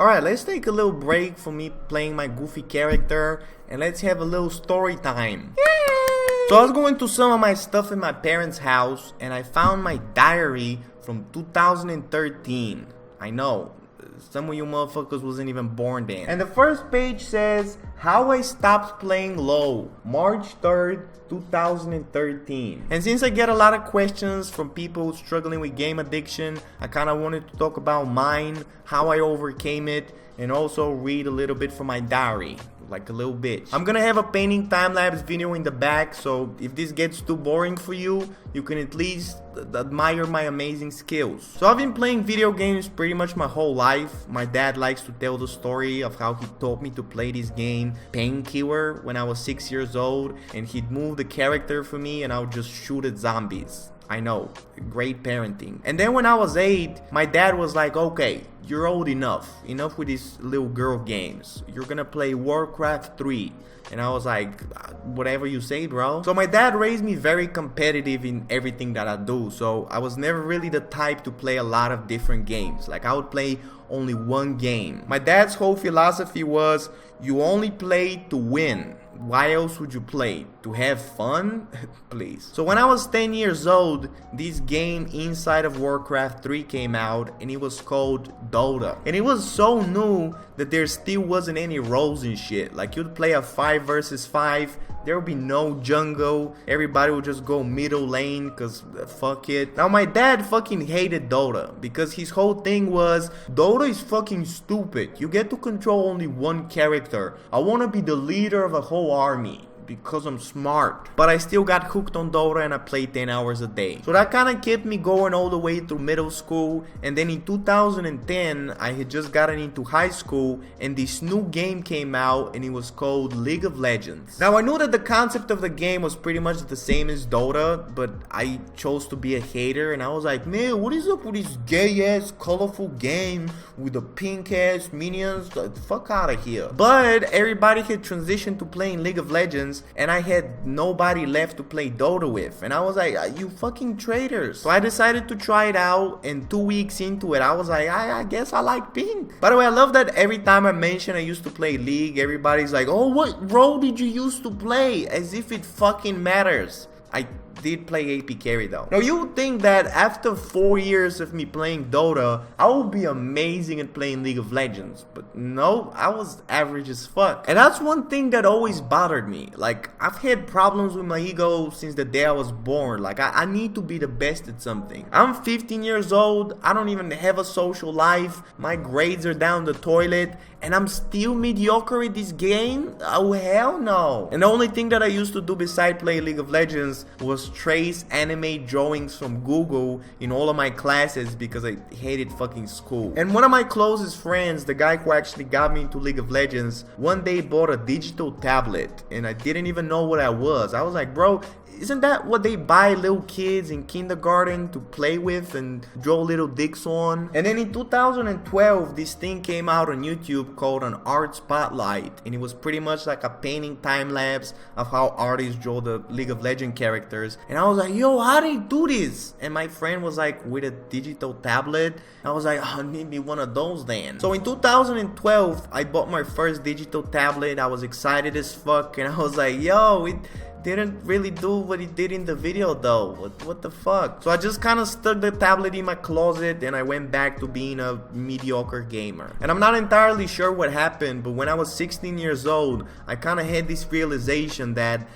Alright, let's take a little break from me playing my goofy character and let's have a little story time. So I was going through some of my stuff in my parents' house and I found my diary from 2013. I know, some of you motherfuckers wasn't even born then. And the first page says, how I stopped playing LoL, March 3rd, 2013. And since I get a lot of questions from people struggling with game addiction, I kind of wanted to talk about mine, how I overcame it, and also read a little bit from my diary. Like a little bitch. I'm gonna have a painting time-lapse video in the back, so if this gets too boring for you, you can at least admire my amazing skills. So I've been playing video games pretty much my whole life. My dad likes to tell the story of how he taught me to play this game, Painkiller, when I was 6 years old, and he'd move the character for me and I would just shoot at zombies. I know, great parenting. And then when I was 8, my dad was like, okay, you're old enough with these little girl games. You're gonna play Warcraft 3. And I was like, whatever you say, bro. So my dad raised me very competitive in everything that I do. So I was never really the type to play a lot of different games. Like I would play only one game. My dad's whole philosophy was, you only play to win. Why else would you play? To have fun? Please. So when I was 10 years old, this game inside of Warcraft 3 came out and it was called Dota. And it was so new that there still wasn't any roles and shit. Like you'd play a 5 versus 5, there would be no jungle, everybody would just go middle lane cause fuck it. Now my dad fucking hated Dota because his whole thing was, Dota is fucking stupid. You get to control only one character. I wanna be the leader of a whole army because I'm smart. But I still got hooked on Dota and I played 10 hours a day. So that kind of kept me going all the way through middle school. And then in 2010, I had just gotten into high school and this new game came out and it was called League of Legends. Now I knew that the concept of the game was pretty much the same as Dota, but I chose to be a hater and I was like, man, what is up with this gay ass colorful game with the pink ass minions? Get the fuck out of here. But everybody had transitioned to playing League of Legends and I had nobody left to play Dota with, and I was like, you fucking traitors. So I decided to try it out, and 2 weeks into it I was like, I guess I like pink. By the way, I love that every time I mention I used to play League, everybody's like, oh, what role did you used to play? As if it fucking matters. I did play AP carry though. Now you would think that after 4 years of me playing Dota, I would be amazing at playing League of Legends, but no, I was average as fuck. And that's one thing that always bothered me. Like, I've had problems with my ego since the day I was born. Like, I need to be the best at something. I'm 15 years old, I don't even have a social life, my grades are down the toilet, and I'm still mediocre at this game? Oh hell no. And the only thing that I used to do besides play League of Legends was trace anime drawings from Google in all of my classes because I hated fucking school. And one of my closest friends, the guy who actually got me into League of Legends, one day bought a digital tablet and I didn't even know what I was. I was like, bro, isn't that what they buy little kids in kindergarten to play with and draw little dicks on? And then in 2012, this thing came out on YouTube called an art spotlight, and it was pretty much like a painting time lapse of how artists draw the League of Legends characters. And I was like, yo, how do you do this? And my friend was like, with a digital tablet. I was like, oh, I need me one of those then. So in 2012, I bought my first digital tablet. I was excited as fuck, and I was like, yo, it didn't really do what it did in the video though. What the fuck? So I just kind of stuck the tablet in my closet and I went back to being a mediocre gamer. And I'm not entirely sure what happened, but when I was 16 years old, I kind of had this realization that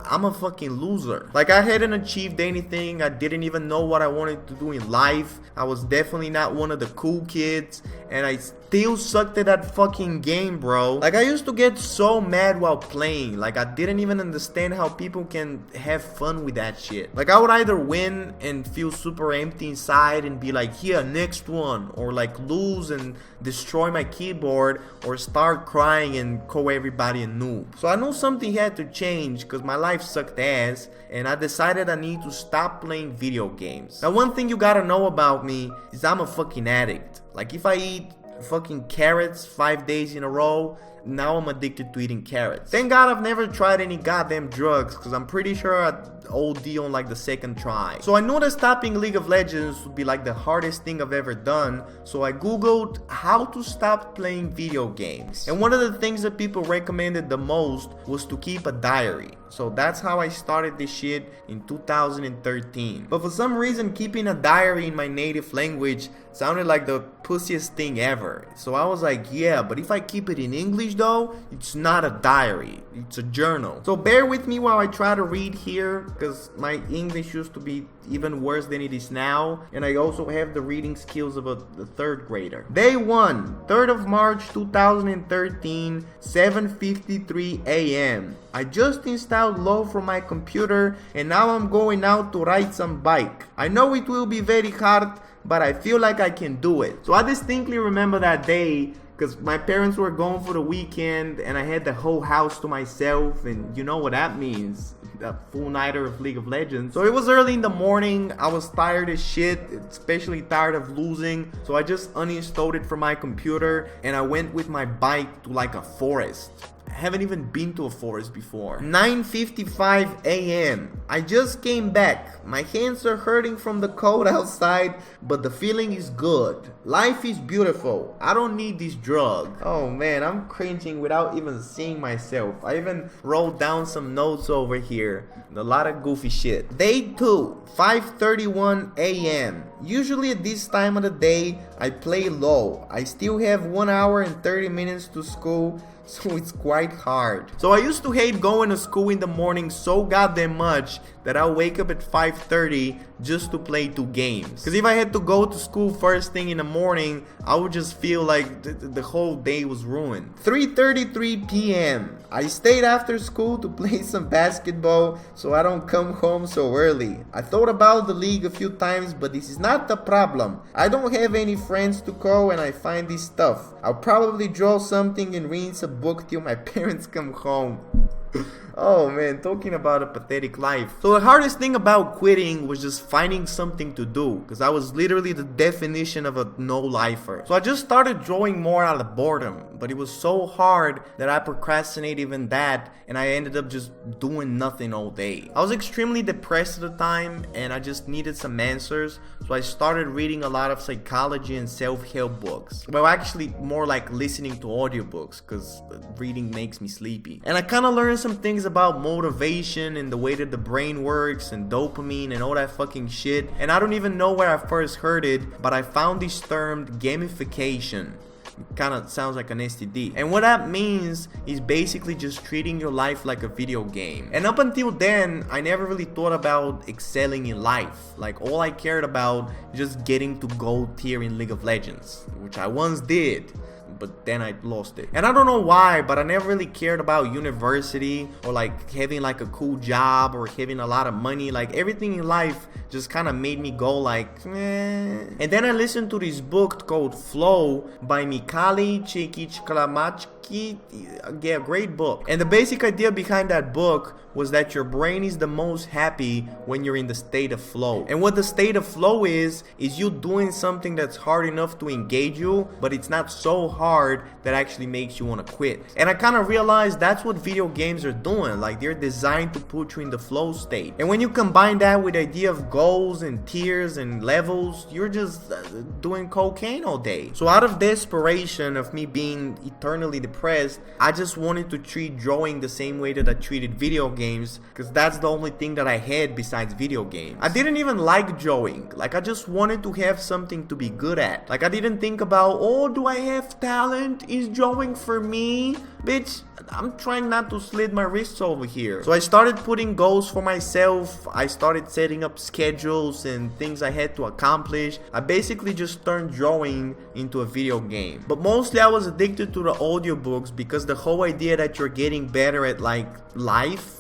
I'm a fucking loser. Like, I hadn't achieved anything. I didn't even know what I wanted to do in life. I was definitely not one of the cool kids, and I still sucked at that fucking game, bro. Like, I used to get so mad while playing. Like, I didn't even understand how people can have fun with that shit. Like, I would either win and feel super empty inside and be like, here, next one, or like lose and destroy my keyboard, or start crying and call everybody a noob. So I knew something had to change because my life sucked ass, and I decided I need to stop playing video games. Now, one thing you gotta know about me is I'm a fucking addict. Like, if I eat fucking carrots 5 days in a row, now I'm addicted to eating carrots. Thank God I've never tried any goddamn drugs, because I'm pretty sure I'd OD on like the second try. So I knew that stopping League of Legends would be like the hardest thing I've ever done, so I googled how to stop playing video games. And one of the things that people recommended the most was to keep a diary. So that's how I started this shit in 2013. But for some reason, keeping a diary in my native language sounded like the pussiest thing ever. So I was like, yeah, but if I keep it in English though, it's not a diary, it's a journal. So bear with me while I try to read here, because my English used to be even worse than it is now, and I also have the reading skills of a third grader. Day 1, 3rd of March 2013, 7:53 a.m. I just installed LoL from my computer and now I'm going out to ride some bike. I know it will be very hard, but I feel like I can do it. So I distinctly remember that day because my parents were gone for the weekend and I had the whole house to myself, and you know what that means. A full nighter of League of Legends. So it was early in the morning. I was tired as shit, especially tired of losing. So I just uninstalled it from my computer and I went with my bike to like a forest. I haven't even been to a forest before. 9:55 a.m. I just came back. My hands are hurting from the cold outside, but the feeling is good. Life is beautiful. I don't need this drug. Oh man, I'm cringing without even seeing myself. I even wrote down some notes over here. A lot of goofy shit. Day 2, 5:31 a.m. Usually at this time of the day, I play LoL. I still have 1 hour and 30 minutes to school, so it's quite hard. So I used to hate going to school in the morning so goddamn much that I'll wake up at 5:30 just to play 2 games. Because if I had to go to school first thing in the morning, I would just feel like the whole day was ruined. 3:33 p.m. I stayed after school to play some basketball so I don't come home so early. I thought about the league a few times, but this is not the problem. I don't have any friends to call and I find this tough. I'll probably draw something and read a book till my parents come home. Oh man, talking about a pathetic life. So the hardest thing about quitting was just finding something to do, because I was literally the definition of a no-lifer. So I just started drawing more out of boredom, but it was so hard that I procrastinated even that, and I ended up just doing nothing all day. I was extremely depressed at the time and I just needed some answers, so I started reading a lot of psychology and self-help books. Well, actually more like listening to audiobooks, because reading makes me sleepy. And I kind of learned some things about motivation and the way that the brain works and dopamine and all that fucking shit. And I don't even know where I first heard it, but I found this term gamification. It kind of sounds like an STD. And what that means is basically just treating your life like a video game. And up until then, I never really thought about excelling in life. Like all I cared about just getting to gold tier in League of Legends, which I once did, but then I lost it. And I don't know why, but I never really cared about university or like having like a cool job or having a lot of money. Like everything in life just kind of made me go like, eh. And then I listened to this book called Flow by Mihaly Csikszentmihalyi. Yeah, great book. And the basic idea behind that book was that your brain is the most happy when you're in the state of flow. And what the state of flow is you doing something that's hard enough to engage you, but it's not so hard that actually makes you want to quit. And I kind of realized that's what video games are doing. Like they're designed to put you in the flow state. And when you combine that with the idea of goals and tiers and levels, you're just doing cocaine all day. So out of desperation of me being eternally depressed, I just wanted to treat drawing the same way that I treated video games, because that's the only thing that I had besides video games. I didn't even like drawing. Like I just wanted to have something to be good at. Like I didn't think about, oh, do I have talent? Is drawing for me? Bitch, I'm trying not to slit my wrists over here. So I started putting goals for myself. I started setting up schedules and things I had to accomplish. I basically just turned drawing into a video game. But mostly I was addicted to the audiobooks, because the whole idea that you're getting better at like life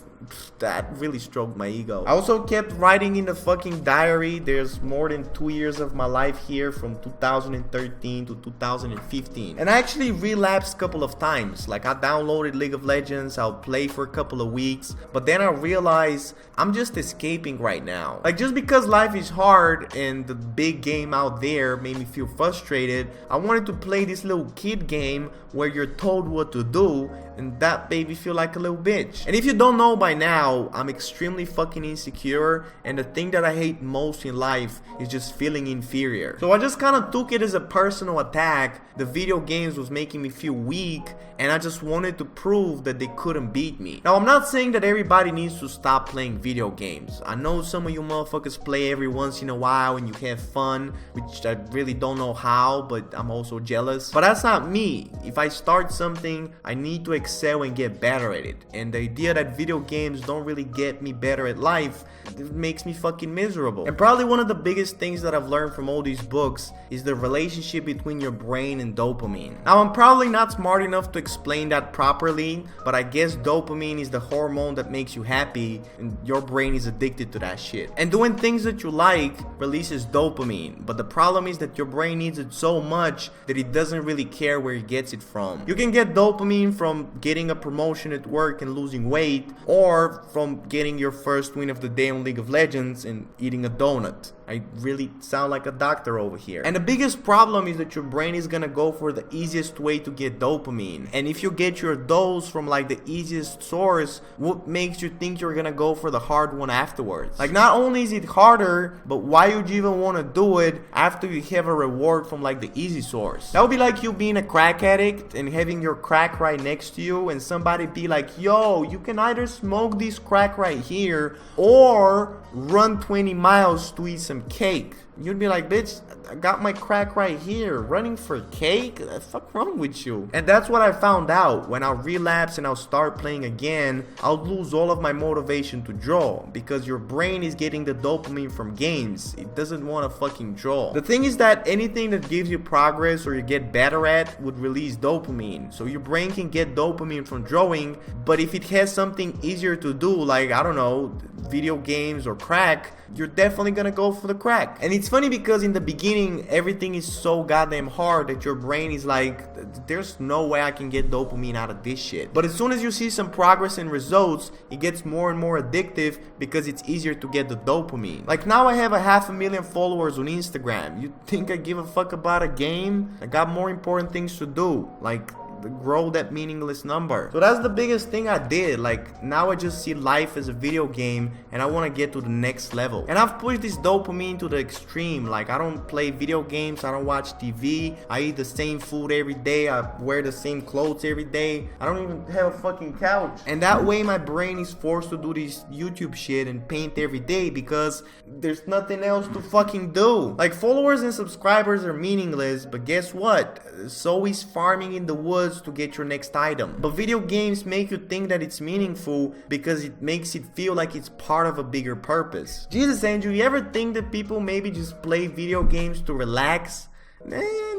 that really stroked my ego. I also kept writing in the fucking diary. There's more than 2 years of my life here from 2013 to 2015. And I actually relapsed a couple of times. Like I downloaded League of Legends, I'll play for a couple of weeks, but then I realized I'm just escaping right now. Like just because life is hard and the big game out there made me feel frustrated, I wanted to play this little kid game where you're told what to do, and that made me feel like a little bitch. And if you don't know by now, I'm extremely fucking insecure, and the thing that I hate most in life is just feeling inferior. So I just kind of took it as a personal attack. The video games was making me feel weak, and I just wanted to prove that they couldn't beat me. Now I'm not saying that everybody needs to stop playing video games. I know some of you motherfuckers play every once in a while and you have fun, which I really don't know how, but I'm also jealous. But that's not me. If I start something, I need to excel and get better at it. And the idea that video games don't really get me better at life, it makes me fucking miserable. And probably one of the biggest things that I've learned from all these books is the relationship between your brain and dopamine. Now I'm probably not smart enough to explain that properly, but I guess dopamine is the hormone that makes you happy, and your brain is addicted to that shit. And doing things that you like releases dopamine, but the problem is that your brain needs it so much that it doesn't really care where it gets it from. You can get dopamine from getting a promotion at work and losing weight, or from getting your first win of the day on League of Legends and eating a donut. I really sound like a doctor over here. And the biggest problem is that your brain is gonna go for the easiest way to get dopamine. And if you get your dose from like the easiest source, what makes you think you're gonna go for the hard one afterwards? Like not only is it harder, but why would you even want to do it after you have a reward from like the easy source? That would be like you being a crack addict and having your crack right next to you, and somebody be like, yo, you can either smoke this crack right here or run 20 miles to eat some cake. You'd be like, bitch, I got my crack right here. Running for cake? What the fuck wrong with you? And that's what I found out. When I'll relapse and I'll start playing again, I'll lose all of my motivation to draw, because your brain is getting the dopamine from games. It doesn't want to fucking draw. The thing is that anything that gives you progress or you get better at would release dopamine. So your brain can get dopamine from drawing, but if it has something easier to do, like, I don't know, video games or crack, you're definitely gonna go for the crack. And it's funny because in the beginning, everything is so goddamn hard that your brain is like, there's no way I can get dopamine out of this shit. But as soon as you see some progress and results, it gets more and more addictive because it's easier to get the dopamine. Like now I have 500,000 followers on Instagram. You think I give a fuck about a game? I got more important things to do, like grow that meaningless number. So that's the biggest thing I did. Like now I just see life as a video game and I want to get to the next level. And I've pushed this dopamine to the extreme. Like I don't play video games, I don't watch TV, I eat the same food every day, I wear the same clothes every day, I don't even have a fucking couch. And that way my brain is forced to do this YouTube shit and paint every day because there's nothing else to fucking do. Like followers and subscribers are meaningless, but guess what? So is farming in the woods to get your next item. But video games make you think that it's meaningful because it makes it feel like it's part of a bigger purpose. Jesus, Andrew, you ever think that people maybe just play video games to relax?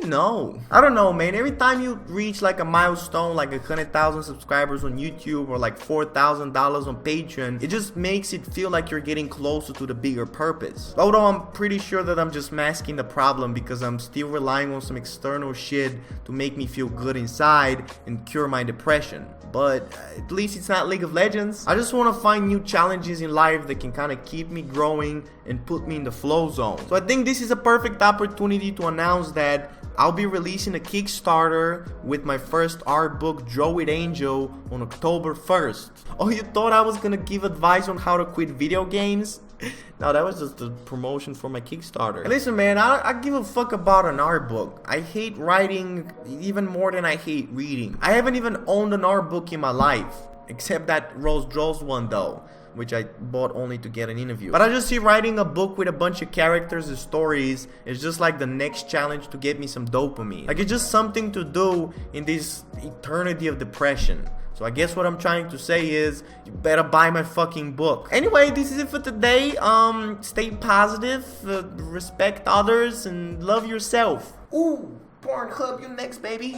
No. I don't know, man. Every time you reach like a milestone, like 100,000 subscribers on YouTube or like $4,000 on Patreon, it just makes it feel like you're getting closer to the bigger purpose. Although I'm pretty sure that I'm just masking the problem because I'm still relying on some external shit to make me feel good inside and cure my depression. But at least it's not League of Legends. I just want to find new challenges in life that can kind of keep me growing and put me in the flow zone. So I think this is a perfect opportunity to announce that I'll be releasing a Kickstarter with my first art book, Draw with Angel, on October 1st. Oh, you thought I was gonna give advice on how to quit video games? No, that was just a promotion for my Kickstarter. Hey, listen, man, I give a fuck about an art book. I hate writing even more than I hate reading. I haven't even owned an art book in my life, except that Rose Draws one though, which I bought only to get an interview. But I just see writing a book with a bunch of characters and stories is just like the next challenge to get me some dopamine. Like it's just something to do in this eternity of depression. So I guess what I'm trying to say is, you better buy my fucking book. Anyway, this is it for today. Stay positive, respect others, and love yourself. Ooh, Pornhub, you next, baby.